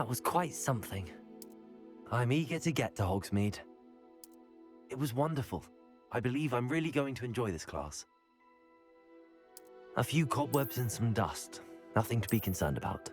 That was quite something. I'm eager to get to Hogsmeade. It was wonderful. I believe I'm really going to enjoy this class. A few cobwebs and some dust. Nothing to be concerned about.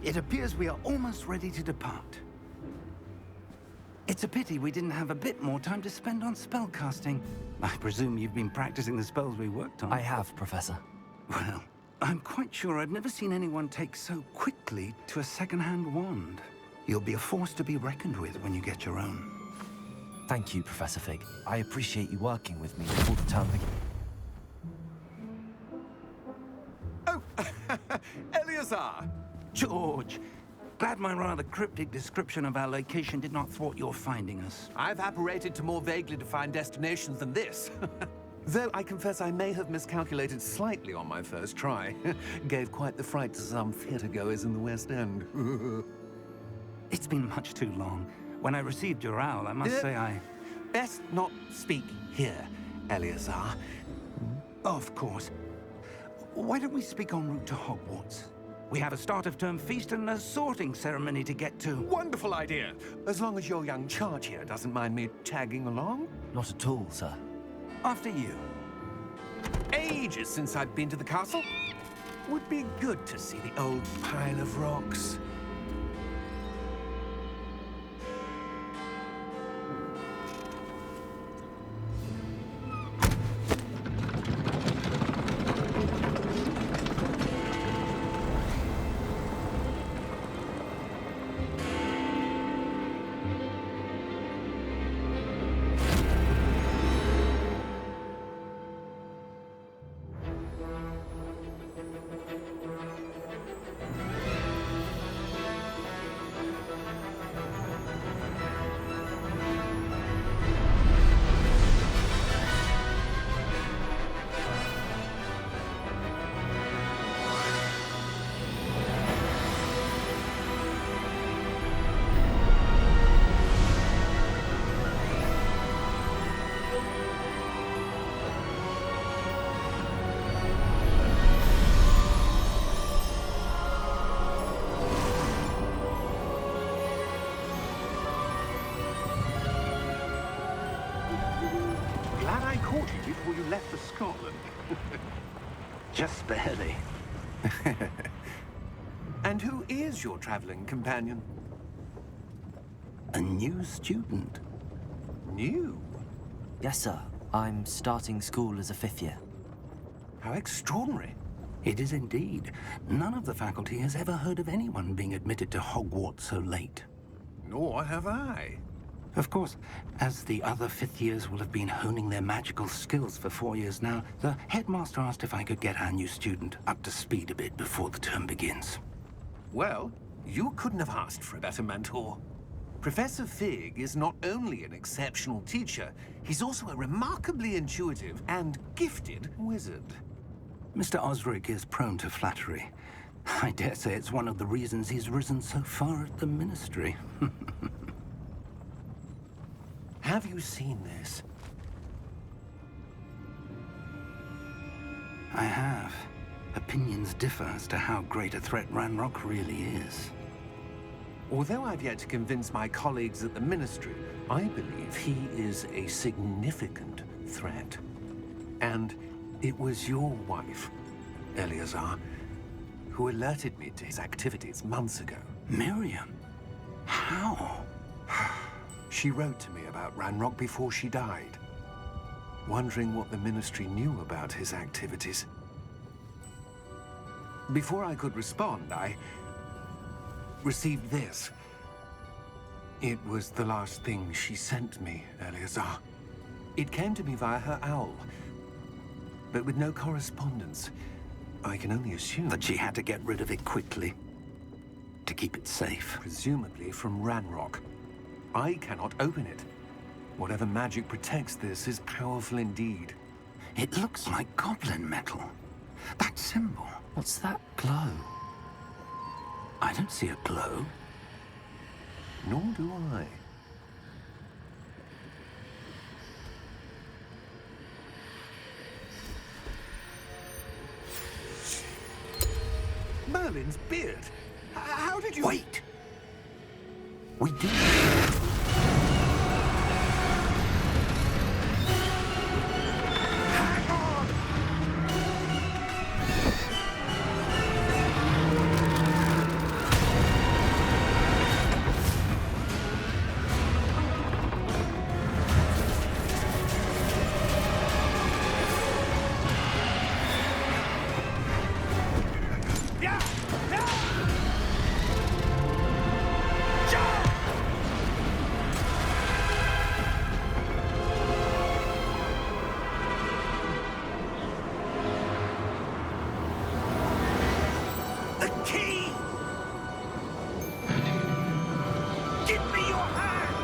It appears we are almost ready to depart. It's a pity we didn't have a bit more time to spend on spellcasting. I presume you've been practicing the spells we worked on. I have, Professor. Well, I'm quite sure I've never seen anyone take so quickly to a second-hand wand. You'll be a force to be reckoned with when you get your own. Thank you, Professor Fig. I appreciate you working with me before the term begins. Oh, Eleazar! George! Glad my rather cryptic description of our location did not thwart your finding us. I've apparated to more vaguely defined destinations than this. Though I confess I may have miscalculated slightly on my first try. Gave quite the fright to some theatergoers in the West End. It's been much too long. When I received your owl, I must say I... Best not speak here, Eleazar. Of course. Why don't we speak en route to Hogwarts? We have a start-of-term feast and a sorting ceremony to get to. Wonderful idea! As long as your young charge here doesn't mind me tagging along. Not at all, sir. After you. Ages since I've been to the castle. Would be good to see the old pile of rocks. Before you left for Scotland. Just barely. And who is your traveling companion? A new student. New? Yes, sir. I'm starting school as a 5th year. How extraordinary. It is indeed. None of the faculty has ever heard of anyone being admitted to Hogwarts so late. Nor have I. Of course, as the other fifth years will have been honing their magical skills for 4 years now, the headmaster asked if I could get our new student up to speed a bit before the term begins. Well, you couldn't have asked for a better mentor. Professor Fig is not only an exceptional teacher, he's also a remarkably intuitive and gifted wizard. Mr. Osric is prone to flattery. I dare say it's one of the reasons he's risen so far at the Ministry. Have you seen this? I have. Opinions differ as to how great a threat Ranrock really is. Although I've yet to convince my colleagues at the Ministry, I believe he is a significant threat. And it was your wife, Eleazar, who alerted me to his activities months ago. Miriam? How? She wrote to me about Ranrock before she died, wondering what the Ministry knew about his activities. Before I could respond, I received this. It was the last thing she sent me, Eleazar. It came to me via her owl, but with no correspondence. I can only assume That she had to get rid of it quickly, to keep it safe. presumably from Ranrock. I cannot open it. Whatever magic protects this is powerful indeed. It looks like goblin metal. That symbol. What's that glow? I don't see a glow. Nor do I. Merlin's beard. How did you... Wait! We do. Hang on! Yeah! Yeah! The key! Give me your hand!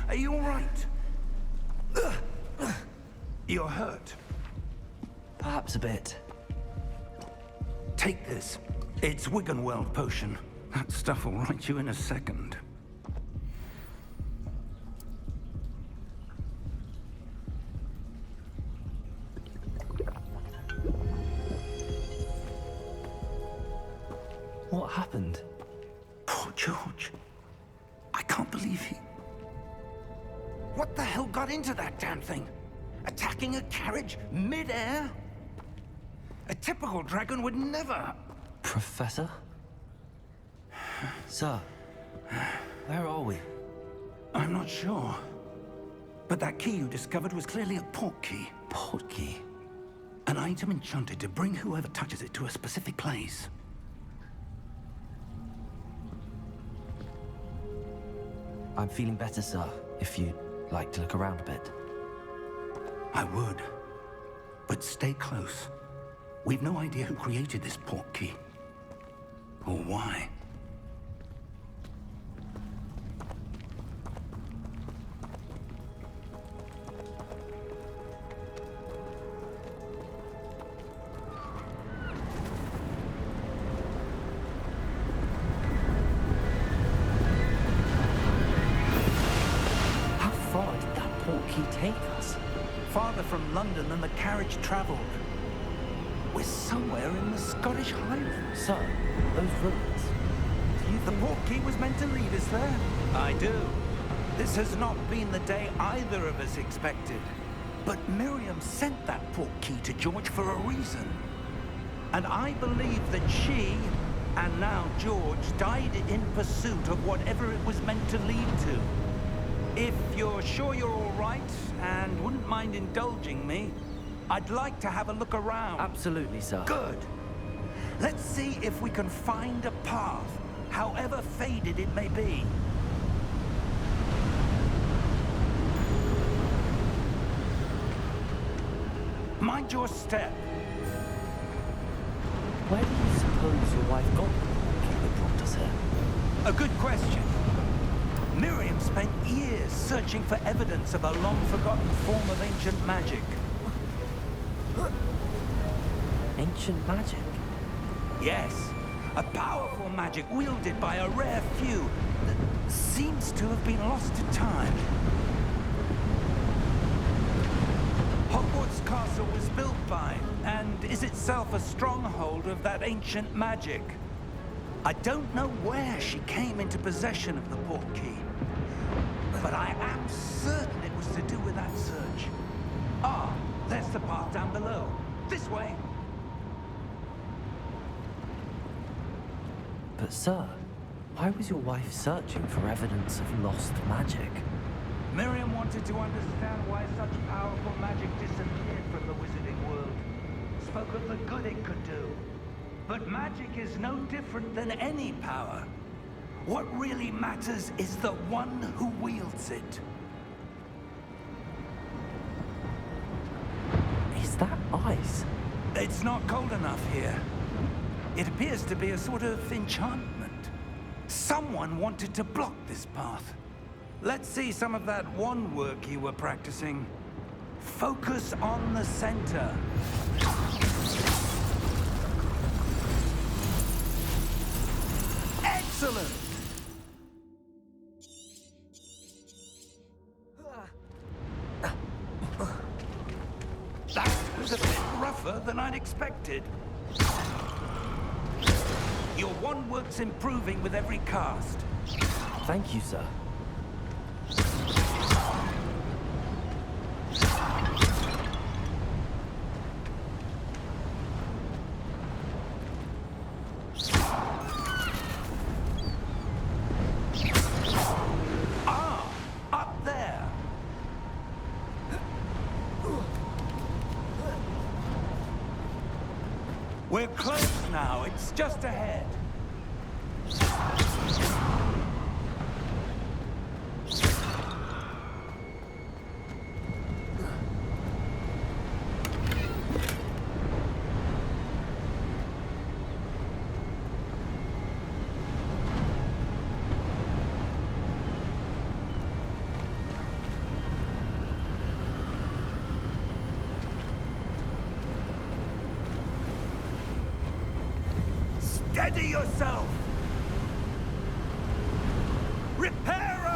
Are you all right? You're hurt. Perhaps a bit. Take this. It's Wiggenweld potion. That stuff will right you in a second. What happened? Poor George. I can't believe he... What the hell got into that damn thing? Attacking a carriage mid-air? A typical dragon would never... Professor? Sir, where are we? I'm not sure. But that key you discovered was clearly a portkey. Portkey? An item enchanted to bring whoever touches it to a specific place. I'm feeling better, sir, if you'd like to look around a bit. I would. But stay close. We've no idea who created this portkey. Or why. How far did that portkey take us? Farther from London than the carriage traveled. We're somewhere in the Scottish Highlands. Sir, those ruins. Do you The think... portkey was meant to lead us there. I do. This has not been the day either of us expected. But Miriam sent that portkey to George for a reason. And I believe that she, and now George, died in pursuit of whatever it was meant to lead to. If you're sure you're all right, and wouldn't mind indulging me, I'd like to have a look around. Absolutely, sir. Good. Let's see if we can find a path, however faded it may be. Mind your step. Where do you suppose your wife got the portkey that brought us here? A good question. Miriam spent years searching for evidence of a long-forgotten form of ancient magic. Ancient magic? Yes, a powerful magic wielded by a rare few that seems to have been lost to time. Hogwarts Castle was built by, and is itself a stronghold of that ancient magic. I don't know where she came into possession of the portkey, but I am certain it was to do with that search. Ah, there's the path down below. This way. But sir, why was your wife searching for evidence of lost magic? Miriam wanted to understand why such powerful magic disappeared from the wizarding world. Spoke of the good it could do. But magic is no different than any power. What really matters is the one who wields it. Is that ice? It's not cold enough here. It appears to be a sort of enchantment. Someone wanted to block this path. Let's see some of that wand work you were practicing. Focus on the center. Excellent! That was a bit rougher than I'd expected. Your wand work's improving with every cast. Thank you, sir. Ah, up there. We're close now. It's just ahead. Steady yourself! Reparo!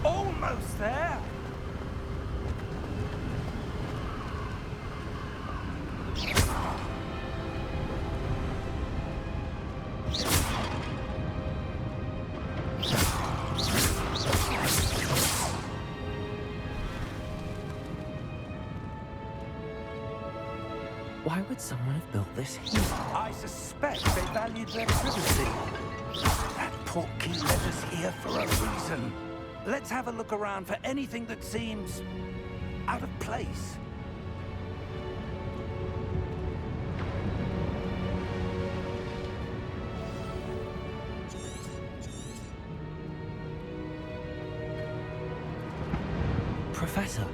Almost there. Why would someone have built this here? I suspect they valued their privacy. That portkey led us here for a reason. Let's have a look around for anything that seems out of place. Professor,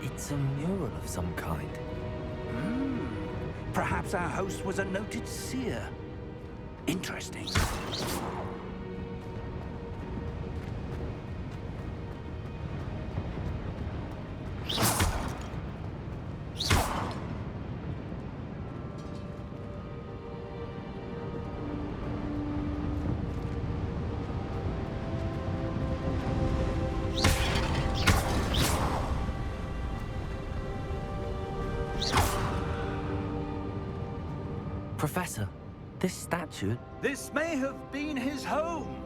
it's a mural of some kind. Perhaps our host was a noted seer. Interesting. Professor, this statue... This may have been his home.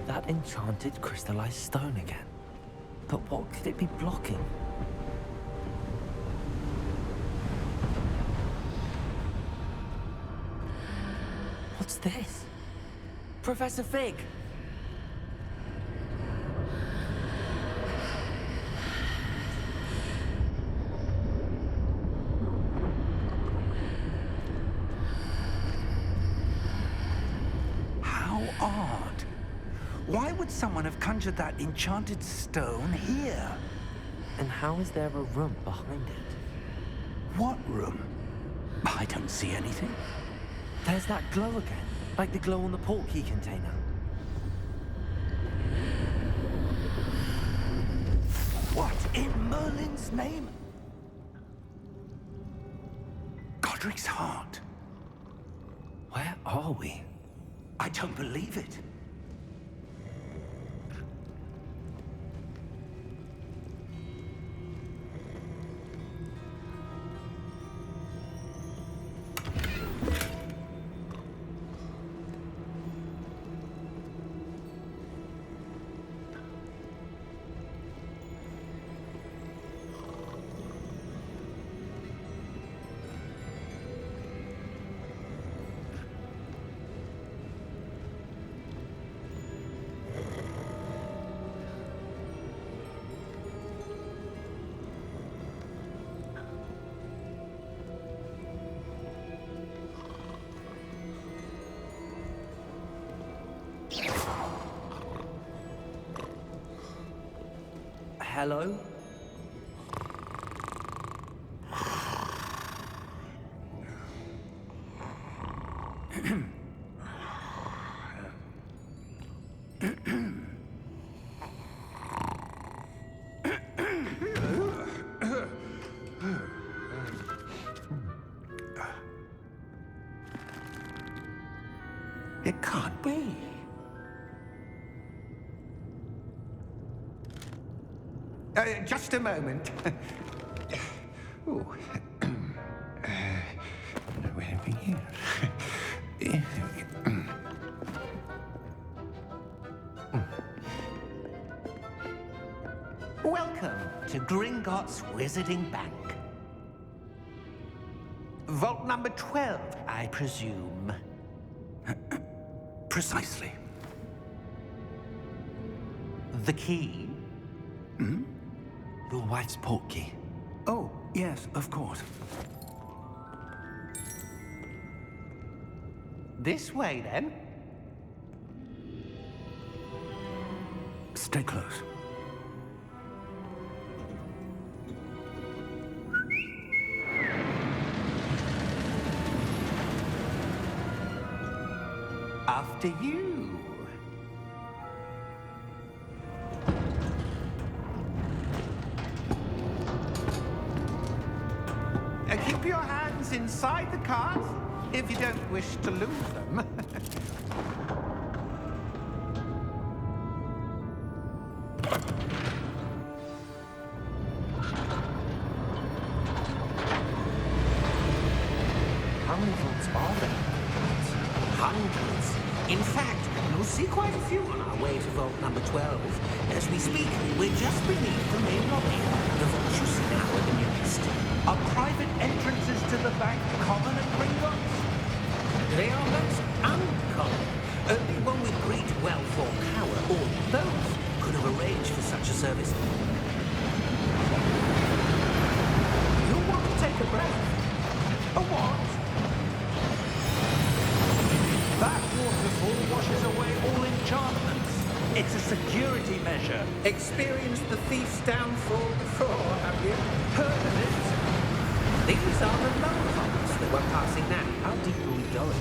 That enchanted crystallized stone again. But what could it be blocking? What's this? Professor Fig! How odd. Why would someone have conjured that enchanted stone here? And how is there a room behind it? What room? I don't see anything. There's that glow again, like the glow on the portkey container. What in Merlin's name? Godric's heart. Where are we? I don't believe it. Hello? It can't be. Just a moment. Ooh. Where have we here? Welcome to Gringotts Wizarding Bank. Vault number 12, I presume. Precisely. The key? Your wife's portkey. Oh, yes, of course. This way, then. Stay close. After you. Keep your hands inside the cart if you don't wish to lose them. How many vaults are there? Hundreds. In fact, you'll see quite a few on our way to vault number 12. As we speak, we're just beneath the main lobby. The vaults you see now in the nearest. Are private entrances to the bank common at Gringotts? They are most uncommon. Only one with great wealth or power, or both, could have arranged for such a service. You'll want to take a breath. A what? That waterfall washes away all enchantments. It's a security measure. Experienced the thief's downfall before, have you? Heard of it? These are the low vaults that we're passing now. How deep are we going?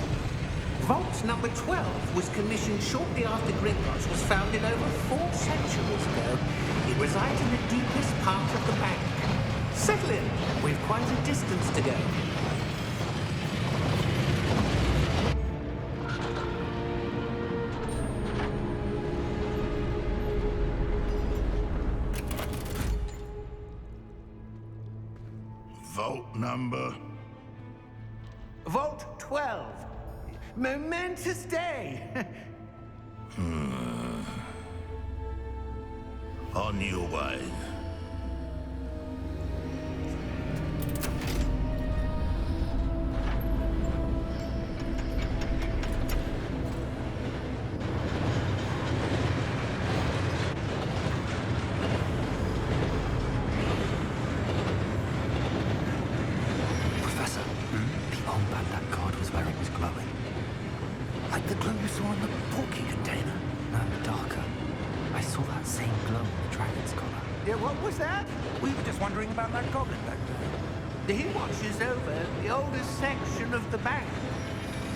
Vault number 12 was commissioned shortly after Gringotts was founded over 4 centuries ago. It resides in the deepest part of the bank. Settle in. We've quite a distance to go. Vault number? Vault 12. Momentous day. On your way. Professor, the old Bandit card was where it was glowing. Like the glow you saw in the porky container. No, darker. I saw that same glow in the dragon's collar. Yeah, what was that? We were just wondering about that goblin back there. He watches over the oldest section of the bank.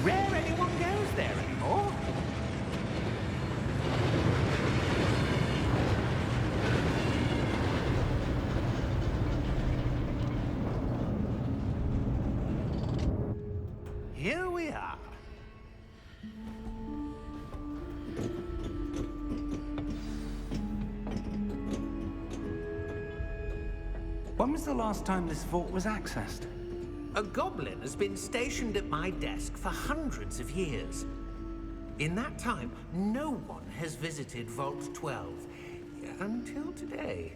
Rare anyone goes there anymore. Here we are. When was the last time this vault was accessed? A goblin has been stationed at my desk for hundreds of years. In that time, no one has visited Vault 12 until today.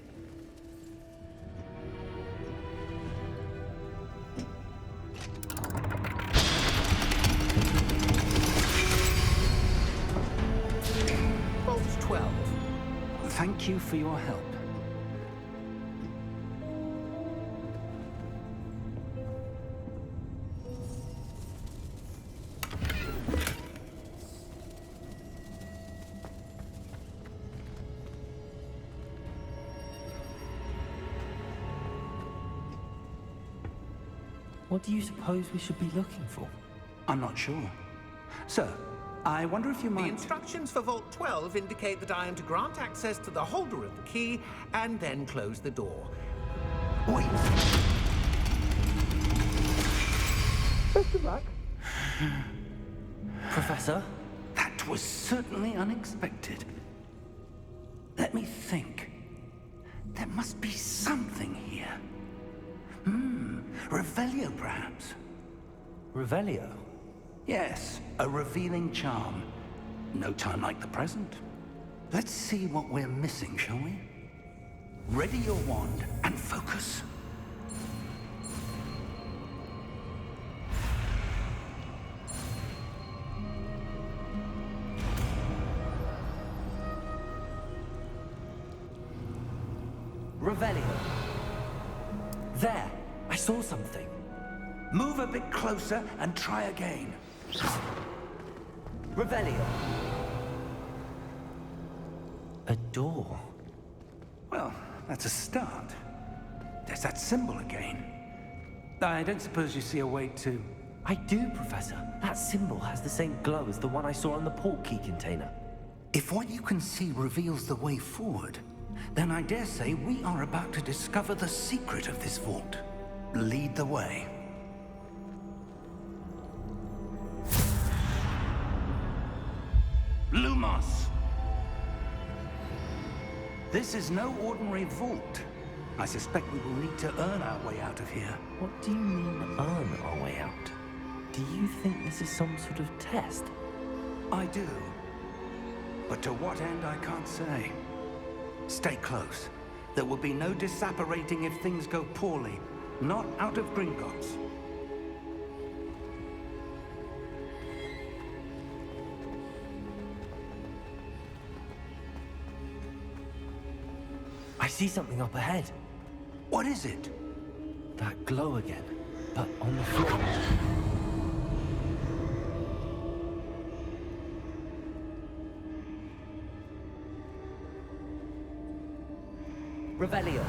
Vault 12. Thank you for your help. What do you suppose we should be looking for? I'm not sure. Sir, I wonder if you The might... instructions for Vault 12 indicate that I am to grant access to the holder of the key and then close the door. Wait! Best of luck. Professor? That was certainly unexpected. Let me think. There must be something here. Revelio, perhaps? Revelio? Yes, a revealing charm. No time like the present. Let's see what we're missing, shall we? Ready your wand and focus. Revelio. There! I saw something. Move a bit closer and try again. Revelio. A door. Well, that's a start. There's that symbol again. I don't suppose you see a way to... I do, Professor. That symbol has the same glow as the one I saw on the port key container. If what you can see reveals the way forward, then I dare say we are about to discover the secret of this vault. Lead the way. Lumos! This is no ordinary vault. I suspect we will need to earn our way out of here. What do you mean, earn our way out? Do you think this is some sort of test? I do. But to what end, I can't say. Stay close. There will be no disapparating if things go poorly. Not out of Gringotts. I see something up ahead. What is it? That glow again, but on the floor. Revelio.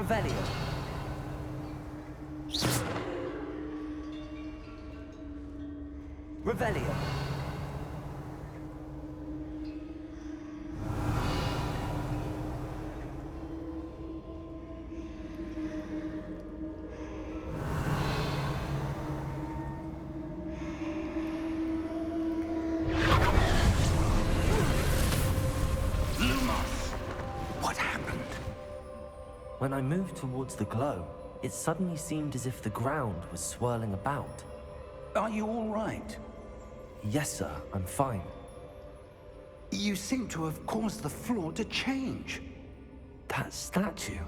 Revelio. Revelio. What happened? When I moved towards the glow, it suddenly seemed as if the ground was swirling about. Are you all right? Yes, sir, I'm fine. You seem to have caused the floor to change. That statue.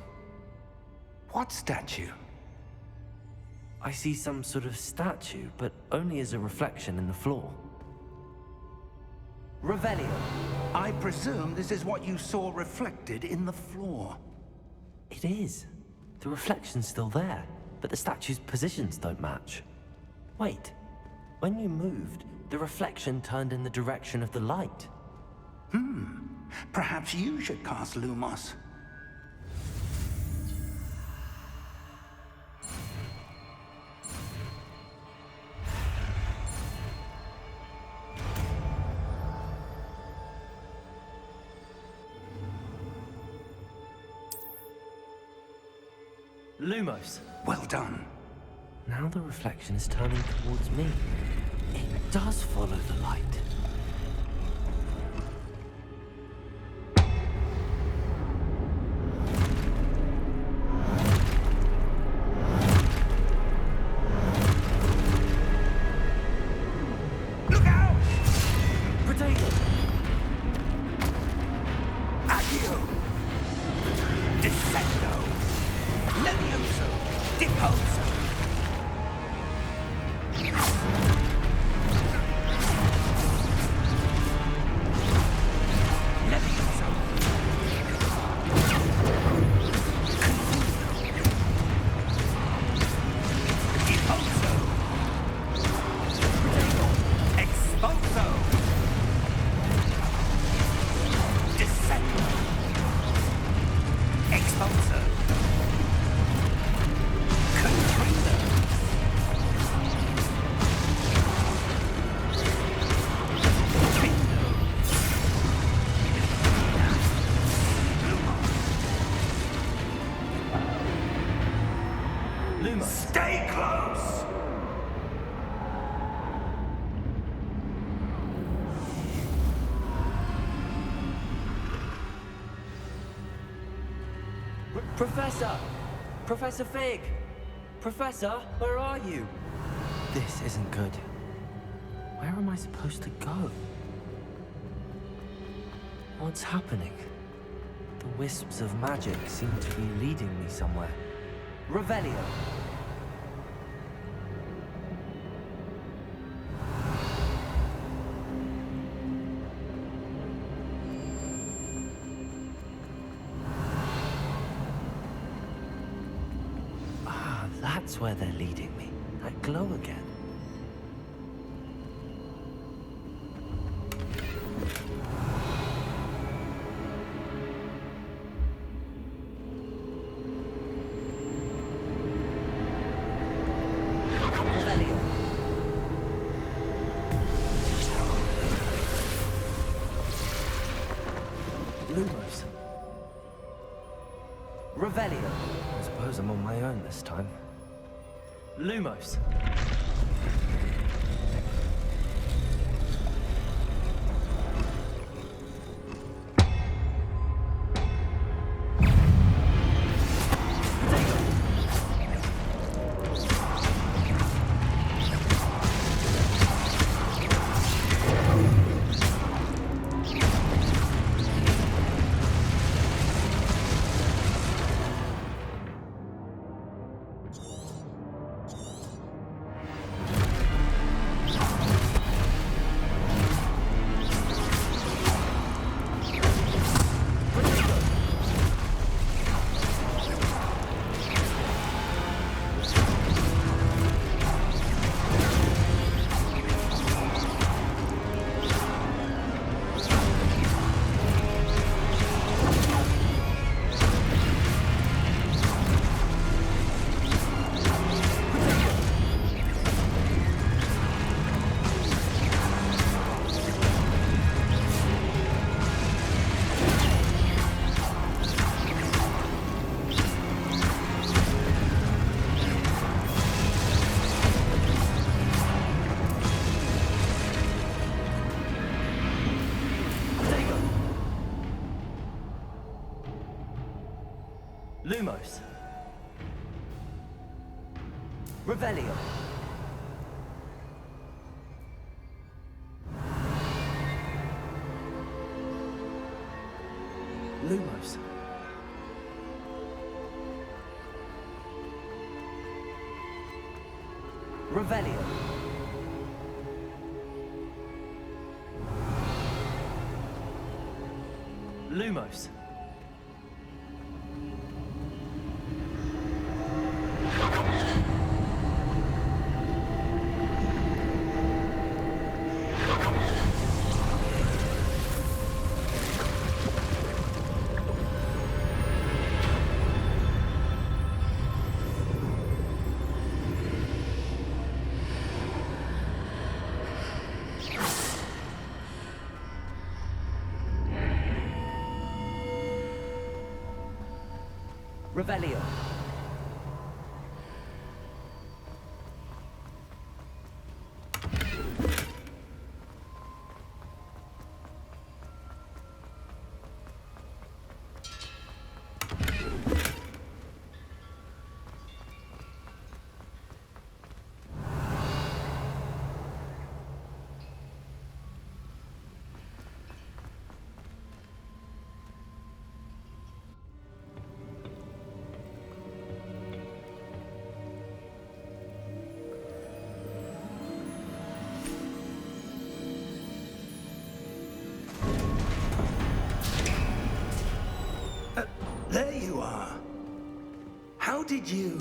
What statue? I see some sort of statue, but only as a reflection in the floor. Revelio. I presume this is what you saw reflected in the floor. It is. The reflection's still there, but the statue's positions don't match. Wait. When you moved, the reflection turned in the direction of the light. Perhaps you should cast Lumos. Lumos. Well done. Now the reflection is turning towards me. It does follow the light. Look out! Potato! Accio! Descendo! Levioso! Deposo! Levioso! Deposo! Exposo! Descendo! Exposo! Contrito! Bindo! Lumos. Stay close! Professor! Professor Fig! Professor, where are you? This isn't good. Where am I supposed to go? What's happening? The wisps of magic seem to be leading me somewhere. Revelio! Ah, that's where they're leading me. That glow again. Revelio. Lumos. Revelio. I suppose I'm on my own this time. Lumos. Lumos. Revelio. Lumos. Revelio. Lumos. Revelio. There you are. How did you...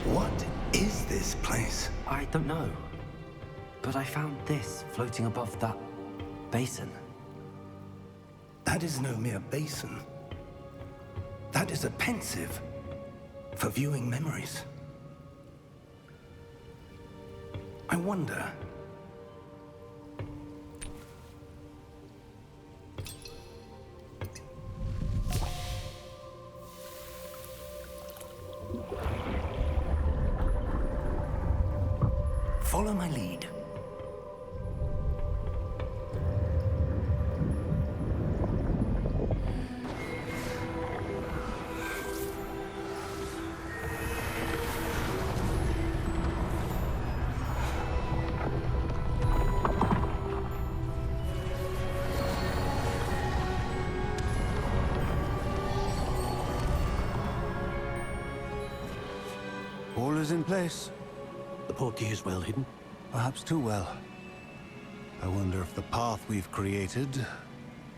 What is this place? I don't know. But I found this floating above that basin. That is no mere basin. That is a pensive for viewing memories. I wonder... Follow my lead. All is in place. The portkey is well hidden. Perhaps too well. I wonder if the path we've created...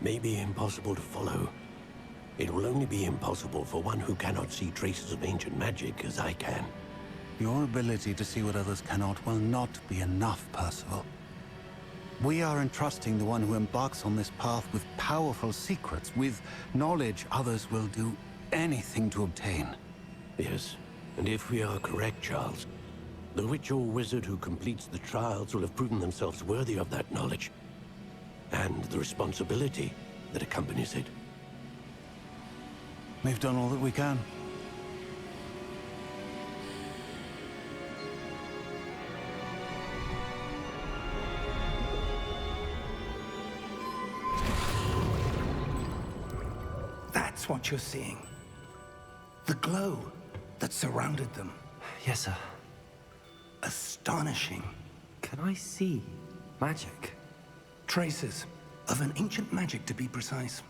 May be impossible to follow. It will only be impossible for one who cannot see traces of ancient magic as I can. Your ability to see what others cannot will not be enough, Percival. We are entrusting the one who embarks on this path with powerful secrets, with knowledge others will do anything to obtain. Yes, and if we are correct, Charles, the witch or wizard who completes the trials will have proven themselves worthy of that knowledge, and the responsibility that accompanies it. We've done all that we can. That's what you're seeing. The glow that surrounded them. Yes, sir. Astonishing. Can I see magic? Traces of an ancient magic, to be precise.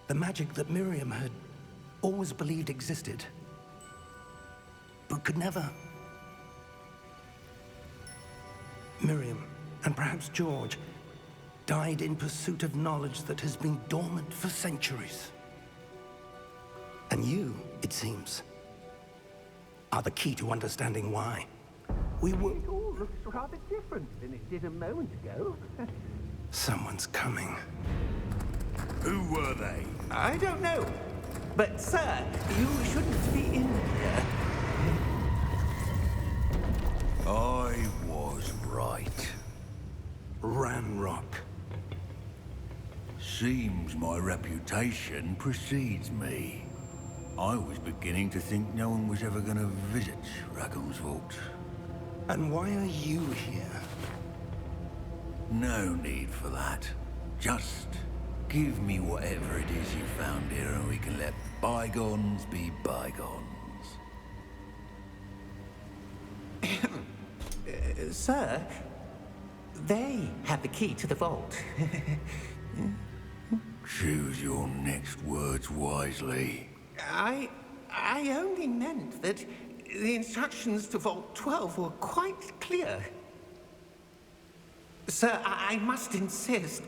The magic that Miriam had always believed existed, but could never. Miriam, and perhaps George, died in pursuit of knowledge that has been dormant for centuries. And you, it seems, are the key to understanding why. We were... It all looks rather different than it did a moment ago. Someone's coming. Who were they? I don't know. But, sir, you shouldn't be in here. I was right. Ranrock. Seems my reputation precedes me. I was beginning to think no one was ever going to visit Rackham's Vault. And why are you here? No need for that. Just Give me whatever it is you found here and we can let bygones be bygones. Sir, they have the key to the vault. Choose your next words wisely. I only meant that the instructions to Vault 12 were quite clear. Sir, I must insist.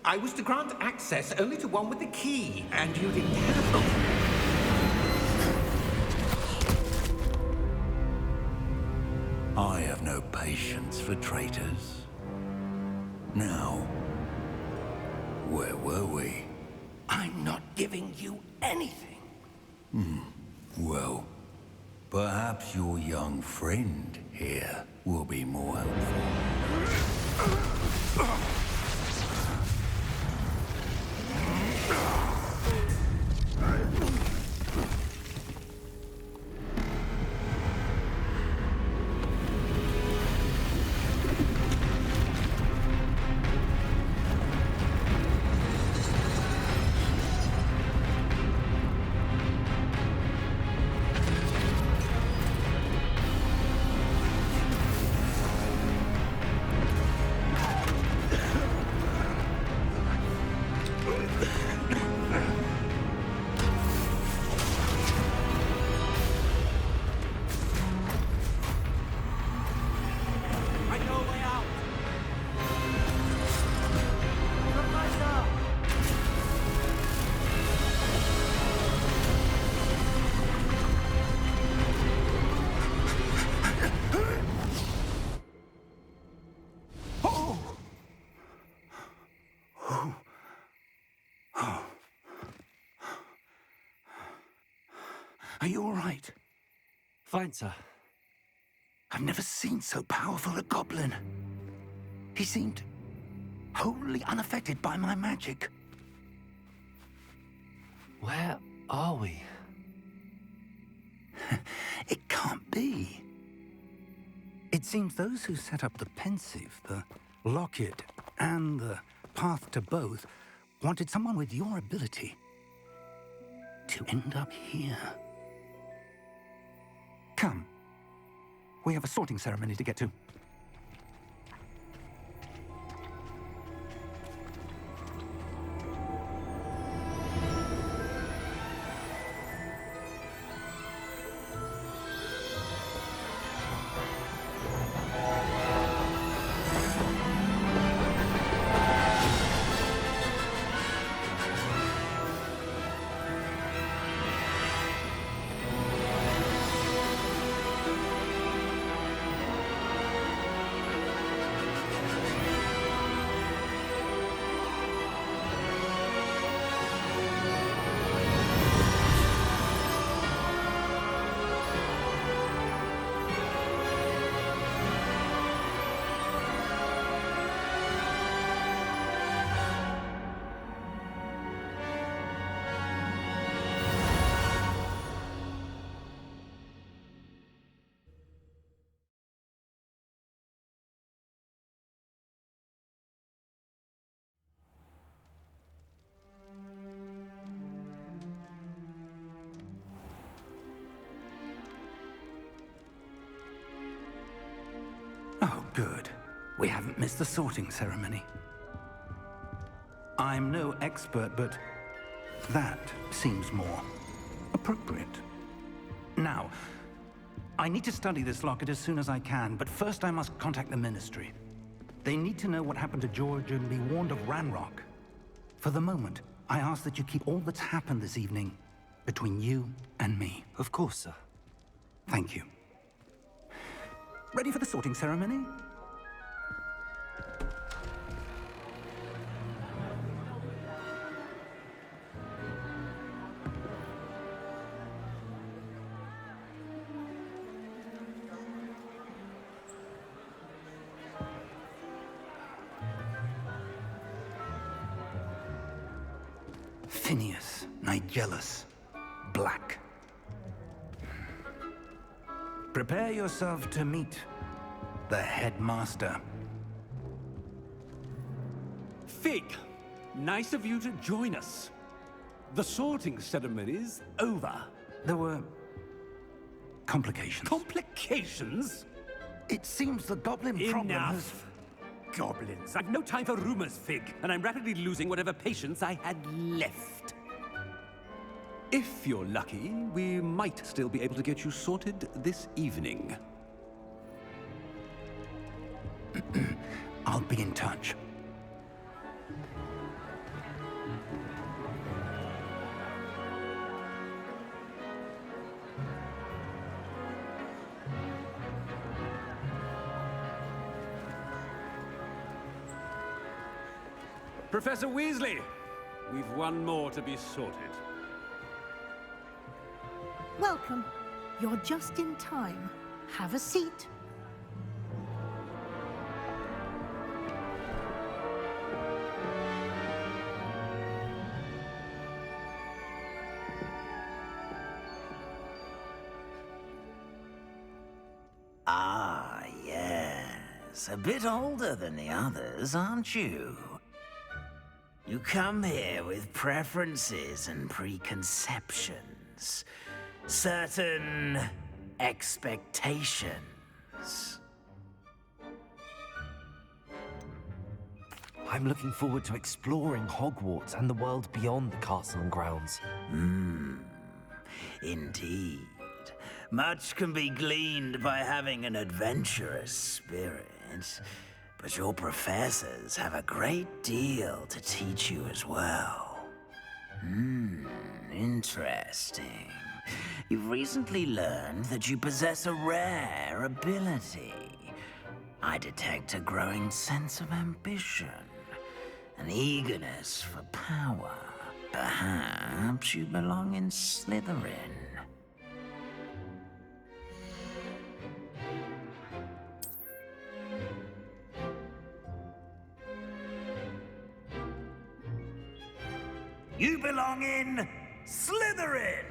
I was to grant access only to one with the key, and you didn't have them. I have no patience for traitors. Now, where were we? I'm not giving you anything. Well, perhaps your young friend here will be more helpful. Are you all right? Fine, sir. I've never seen so powerful a goblin. He seemed wholly unaffected by my magic. Where are we? It can't be. It seems those who set up the pensive, the locket, and the path to both wanted someone with your ability to end up here. Come. We have a sorting ceremony to get to. Oh, good. We haven't missed the sorting ceremony. I'm no expert, but that seems more appropriate. Now, I need to study this locket as soon as I can, but first I must contact the Ministry. They need to know what happened to George and be warned of Ranrock. For the moment, I ask that you keep all that's happened this evening between you and me. Of course, sir. Thank you. Ready for the sorting ceremony? Phineas, Nigellus, Black. Prepare yourself to meet the headmaster. Fig, Nice of you to join us. The sorting ceremony's over. There were complications. Complications? It seems the goblin problem has... Enough! Goblins. I've no time for rumors, Fig, and I'm rapidly losing whatever patience I had left. If you're lucky, we might still be able to get you sorted this evening. I'll be in touch. Professor Weasley, we've one more to be sorted. Welcome. You're just in time. Have a seat. Ah, yes. A bit older than the others, aren't you? You come here with preferences and preconceptions. Certain expectations. I'm looking forward to exploring Hogwarts and the world beyond the castle and grounds. Indeed. Much can be gleaned by having an adventurous spirit, but your professors have a great deal to teach you as well. Interesting. You've recently learned that you possess a rare ability. I detect a growing sense of ambition, an eagerness for power. Perhaps you belong in Slytherin. You belong in Slytherin!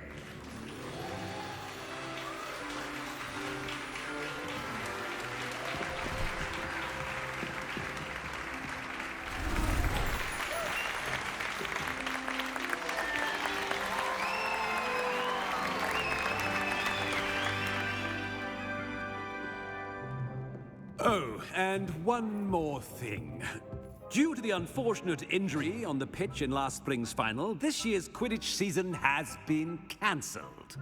Oh, and one more thing. Due to the unfortunate injury on the pitch in last spring's final, this year's Quidditch season has been cancelled.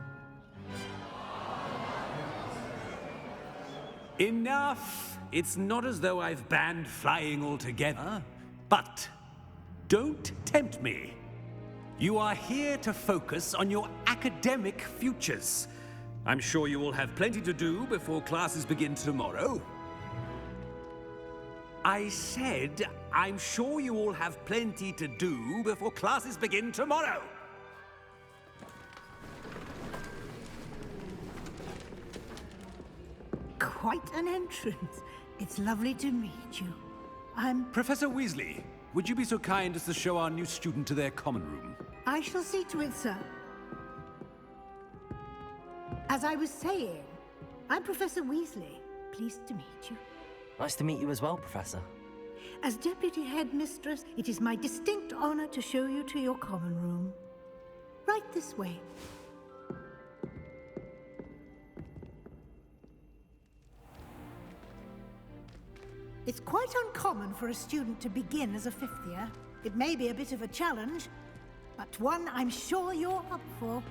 Enough! It's not as though I've banned flying altogether, but don't tempt me. You are here to focus on your academic futures. I'm sure you will have plenty to do before classes begin tomorrow. I said, I'm sure you all have plenty to do before classes begin tomorrow. Quite an entrance. It's lovely to meet you. Professor Weasley, would you be so kind as to show our new student to their common room? I shall see to it, sir. As I was saying, I'm Professor Weasley. Pleased to meet you. Nice to meet you as well, Professor. As Deputy Headmistress, it is my distinct honor to show you to your common room. Right this way. It's quite uncommon for a student to begin as a fifth year. It may be a bit of a challenge, but one I'm sure you're up for.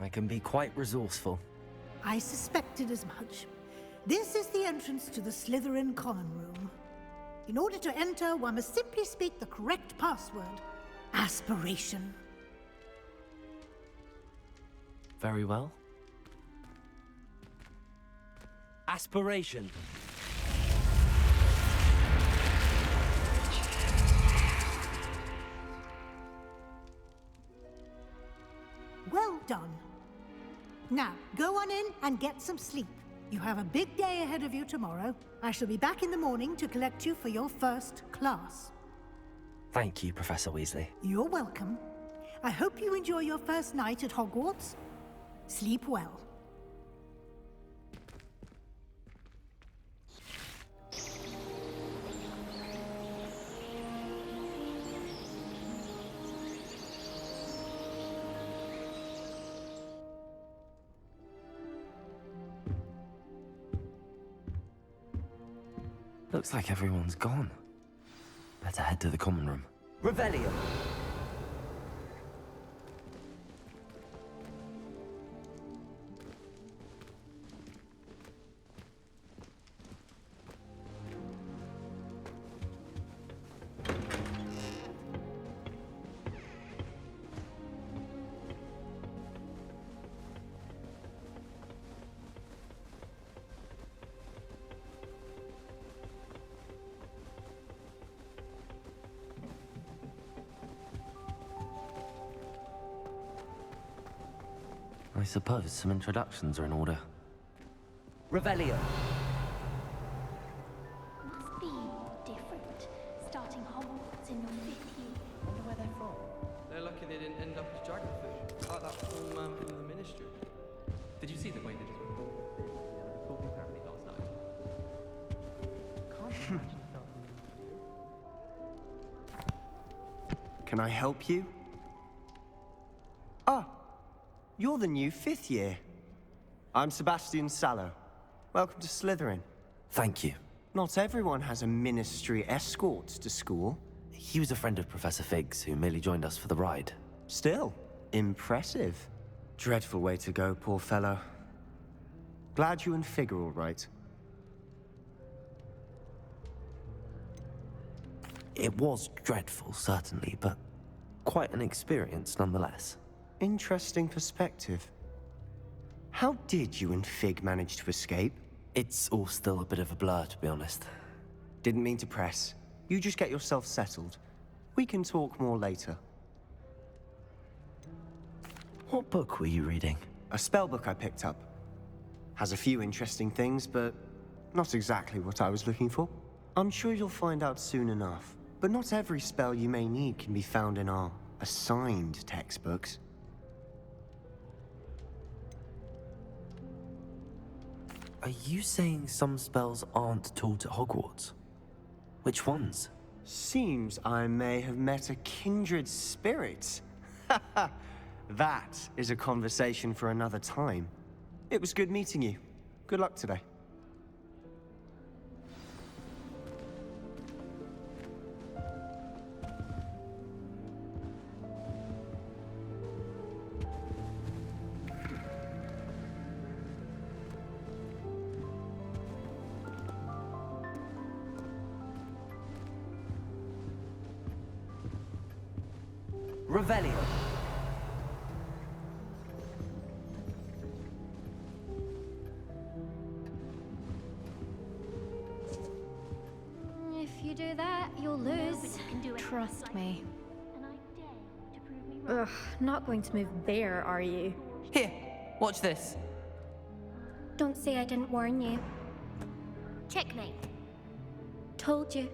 I can be quite resourceful. I suspected as much. This is the entrance to the Slytherin common room. In order to enter, one must simply speak the correct password. Aspiration. Very well. Aspiration. Well done. Now, go on in and get some sleep. You have a big day ahead of you tomorrow. I shall be back in the morning to collect you for your first class. Thank you, Professor Weasley. You're welcome. I hope you enjoy your first night at Hogwarts. Sleep well. Looks like everyone's gone. Better head to the common room. Revelio. I suppose some introductions are in order. Revelio. Must be different, starting Hogwarts in your 5th year. Wonder where they're from. They're lucky they didn't end up as dragonfish, like that poor man from the ministry. Did you see the way they just talking apparently last night? Can't imagine Can I help you? Ah, you're the new 5th year. I'm Sebastian Sallow. Welcome to Slytherin. Thank you. Not everyone has a ministry escort to school. He was a friend of Professor Fig's who merely joined us for the ride. Still, impressive. Dreadful way to go, poor fellow. Glad you and Fig are all right. It was dreadful, certainly, but quite an experience nonetheless. Interesting perspective. How did you and Fig manage to escape? It's all still a bit of a blur, to be honest. Didn't mean to press. You just get yourself settled. We can talk more later. What book were you reading? A spell book I picked up. Has a few interesting things, but not exactly what I was looking for. I'm sure you'll find out soon enough. But not every spell you may need can be found in our assigned textbooks. Are you saying some spells aren't taught at Hogwarts? Which ones? Seems I may have met a kindred spirit. That is a conversation for another time. It was good meeting you. Good luck today. Revelio. If you do that, you'll lose. Trust me. And I dare you to prove me wrong. Ugh, not going to move there, are you? Here, watch this. Don't say I didn't warn you. Checkmate. Told you.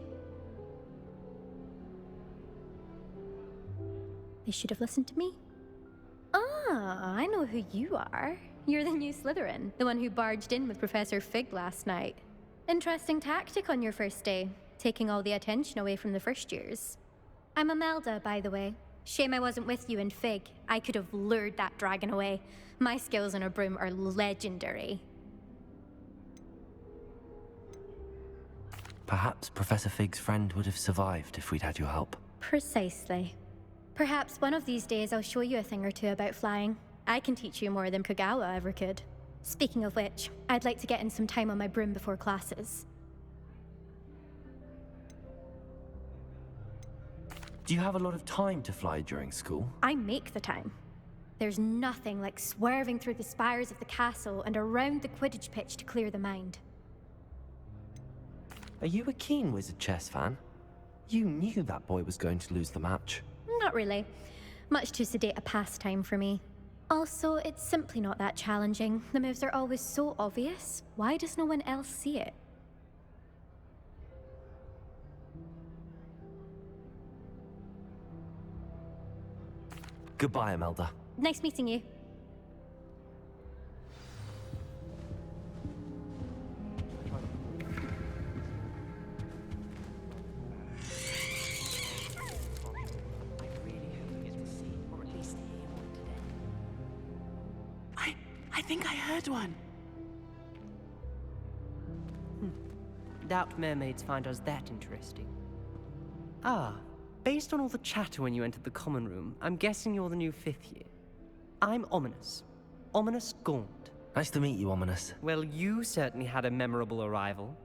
They should have listened to me. Ah, I know who you are. You're the new Slytherin, the one who barged in with Professor Fig last night. Interesting tactic on your first day, taking all the attention away from the first years. I'm Imelda, by the way. Shame I wasn't with you in Fig. I could have lured that dragon away. My skills on a broom are legendary. Perhaps Professor Fig's friend would have survived if we'd had your help. Precisely. Perhaps one of these days I'll show you a thing or two about flying. I can teach you more than Kogawa ever could. Speaking of which, I'd like to get in some time on my broom before classes. Do you have a lot of time to fly during school? I make the time. There's nothing like swerving through the spires of the castle and around the Quidditch pitch to clear the mind. Are you a keen Wizard chess fan? You knew that boy was going to lose the match. Not really. Much too sedate a pastime for me. Also, it's simply not that challenging. The moves are always so obvious. Why does no one else see it? Goodbye, Imelda. Nice meeting you. I think I heard one. Doubt mermaids find us that interesting. Ah, based on all the chatter when you entered the common room, I'm guessing you're the new 5th year. I'm Ominous. Ominous Gaunt. Nice to meet you, Ominous. Well, you certainly had a memorable arrival.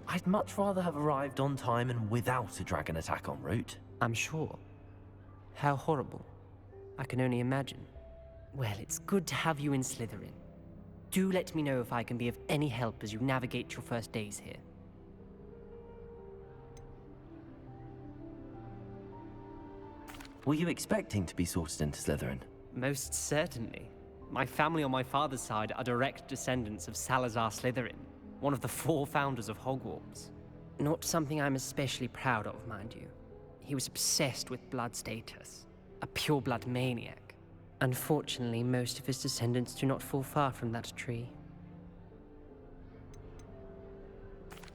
I'd much rather have arrived on time and without a dragon attack en route. I'm sure. How horrible. I can only imagine. Well, it's good to have you in Slytherin. Do let me know if I can be of any help as you navigate your first days here. Were you expecting to be sorted into Slytherin? Most certainly. My family on my father's side are direct descendants of Salazar Slytherin, one of the 4 founders of Hogwarts. Not something I'm especially proud of, mind you. He was obsessed with blood status, a pure-blood maniac. Unfortunately, most of his descendants do not fall far from that tree.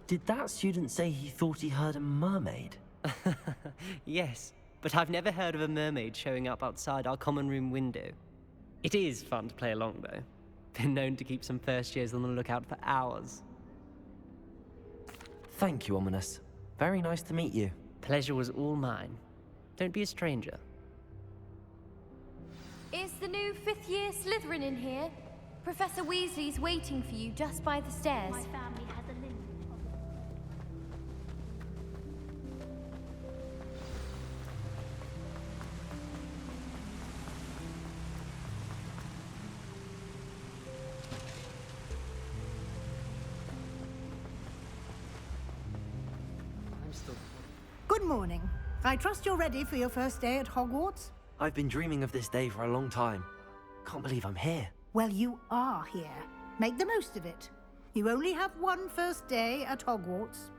Did that student say he thought he heard a mermaid? Yes, but I've never heard of a mermaid showing up outside our common room window. It is fun to play along, though. Been known to keep some first years on the lookout for hours. Thank you, Ominous. Very nice to meet you. Pleasure was all mine. Don't be a stranger. Is the new 5th year Slytherin in here? Professor Weasley's waiting for you just by the stairs. My family has a link. Good morning. I trust you're ready for your first day at Hogwarts? I've been dreaming of this day for a long time. Can't believe I'm here. Well, you are here. Make the most of it. You only have one first day at Hogwarts.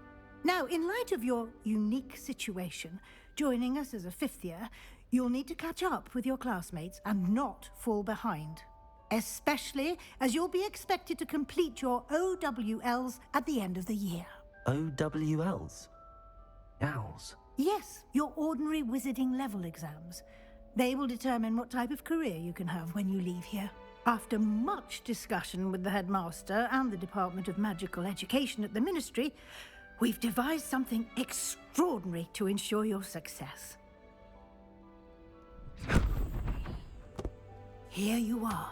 Now, in light of your unique situation, joining us as a 5th year, you'll need to catch up with your classmates and not fall behind. Especially as you'll be expected to complete your OWLs at the end of the year. OWLs? Owls? Yes, your ordinary wizarding level exams. They will determine what type of career you can have when you leave here. After much discussion with the headmaster and the Department of Magical Education at the Ministry, we've devised something extraordinary to ensure your success. Here you are.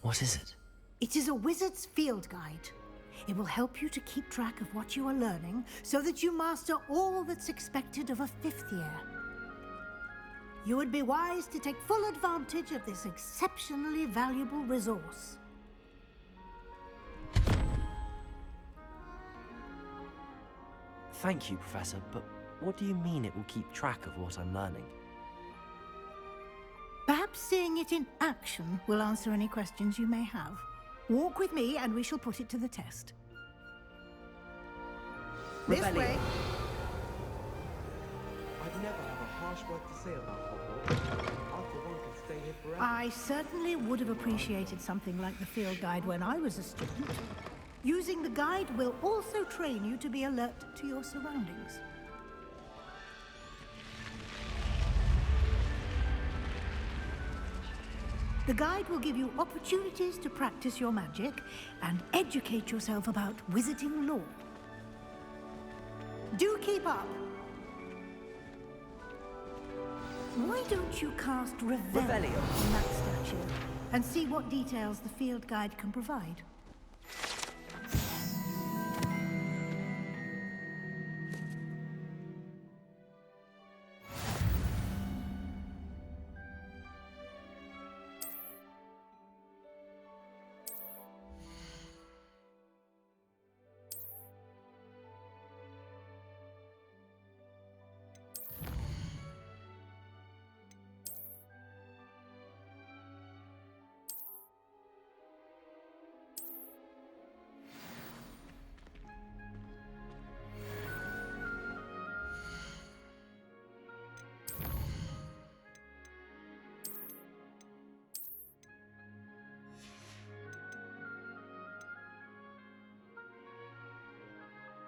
What is it? It is a wizard's field guide. It will help you to keep track of what you are learning so that you master all that's expected of a 5th year. You would be wise to take full advantage of this exceptionally valuable resource. Thank you, Professor, but what do you mean it will keep track of what I'm learning? Perhaps seeing it in action will answer any questions you may have. Walk with me and we shall put it to the test. This way. I'd never have a harsh word to say about Hogwarts. I, for one, could stay here forever. I certainly would have appreciated something like the field guide when I was a student. Using the guide will also train you to be alert to your surroundings. The guide will give you opportunities to practice your magic and educate yourself about wizarding lore. Do keep up! Why don't you cast Revelio on that statue and see what details the field guide can provide?